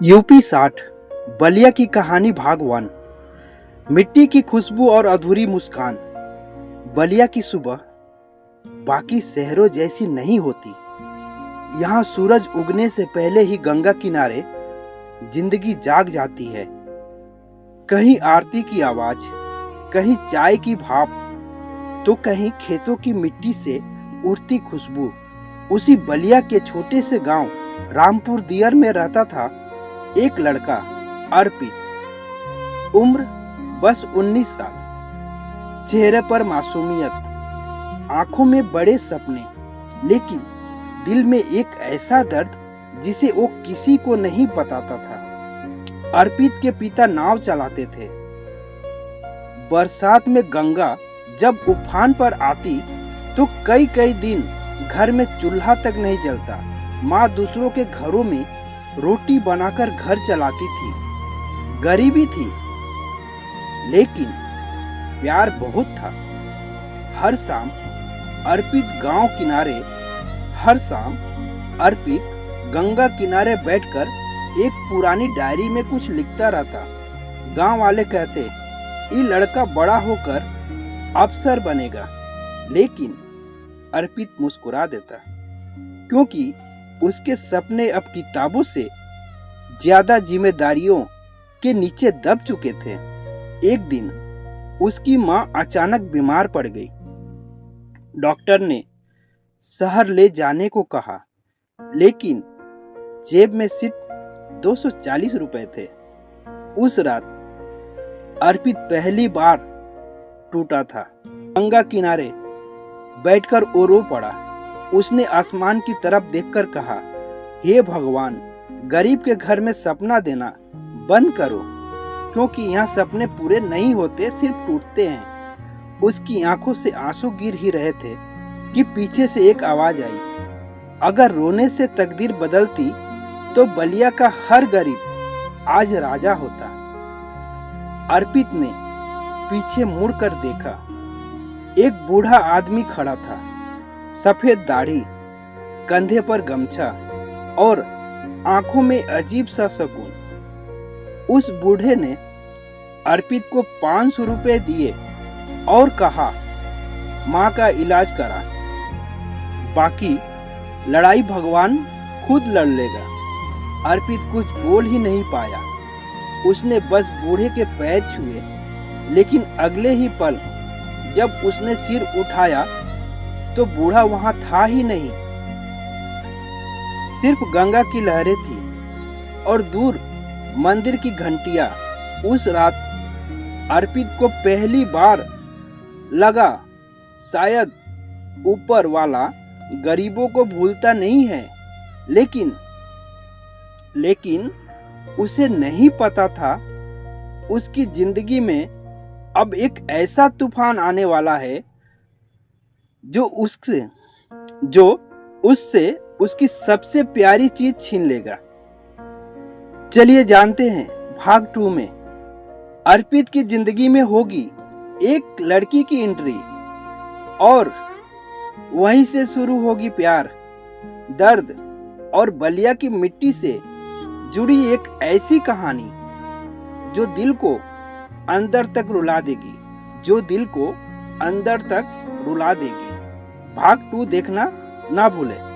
UP 60 Ballia की कहानी भाग 1। मिट्टी की खुशबू और अधूरी मुस्कान। बलिया की सुबह बाकी शहरों जैसी नहीं होती। यहाँ सूरज उगने से पहले ही गंगा किनारे जिंदगी जाग जाती है। कहीं आरती की आवाज, कहीं चाय की भाप, तो कहीं खेतों की मिट्टी से उड़ती खुशबू। उसी बलिया के छोटे से गांव रामपुर दियर में रहता था एक लड़का, अर्पित। उम्र बस 19 साल। चेहरे पर मासूमियत, आंखों में बड़े सपने, लेकिन दिल में एक ऐसा दर्द जिसे वो किसी को नहीं बताता था। अर्पित के पिता नाव चलाते थे। बरसात में गंगा जब उफान पर आती तो कई कई दिन घर में चूल्हा तक नहीं जलता। माँ दूसरों के घरों में रोटी बनाकर घर चलाती थी। गरीबी थी, लेकिन प्यार बहुत था। हर शाम अर्पित गंगा किनारे बैठकर एक पुरानी डायरी में कुछ लिखता रहता। गांव वाले कहते, ये लड़का बड़ा होकर अफसर बनेगा, लेकिन अर्पित मुस्कुरा देता, क्योंकि उसके सपने अब किताबों से ज्यादा जिम्मेदारियों के नीचे दब चुके थे। एक दिन उसकी माँ अचानक बीमार पड़ गई। डॉक्टर ने शहर ले जाने को कहा, लेकिन जेब में सिर्फ 240 रुपए थे। उस रात अर्पित पहली बार टूटा था। गंगा किनारे बैठकर वो रो पड़ा। उसने आसमान की तरफ देखकर कहा, हे भगवान, गरीब के घर में सपना देना बंद करो, क्योंकि यहाँ सपने पूरे नहीं होते, सिर्फ टूटते हैं। उसकी आंखों से आंसू गिर ही रहे थे कि पीछे से एक आवाज आई, अगर रोने से तकदीर बदलती तो बलिया का हर गरीब आज राजा होता। अर्पित ने पीछे मुड़कर देखा। एक बूढ़ा आदमी खड़ा था, सफेद दाढ़ी, कंधे पर गमछा और आंखों में अजीब सा सुकून। उस बूढ़े ने अर्पित को 500 रुपए दिए और कहा, माँ का इलाज करा, बाकी लड़ाई भगवान खुद लड़ लेगा। अर्पित कुछ बोल ही नहीं पाया। उसने बस बूढ़े के पैर छुए, लेकिन अगले ही पल जब उसने सिर उठाया तो बूढ़ा वहां था ही नहीं। सिर्फ गंगा की लहरें थी और दूर मंदिर की घंटियां। उस रात अर्पित को पहली बार लगा, शायद ऊपर वाला गरीबों को भूलता नहीं है। लेकिन उसे नहीं पता था उसकी जिंदगी में अब एक ऐसा तूफान आने वाला है जो उससे उसकी सबसे प्यारी चीज छीन लेगा। चलिए जानते हैं भाग 2 में अर्पित की जिंदगी में होगी एक लड़की की एंट्री, और वहीं से शुरू होगी प्यार, दर्द और बलिया की मिट्टी से जुड़ी एक ऐसी कहानी जो दिल को अंदर तक रुला देगी। भाग 2 देखना ना भूलें।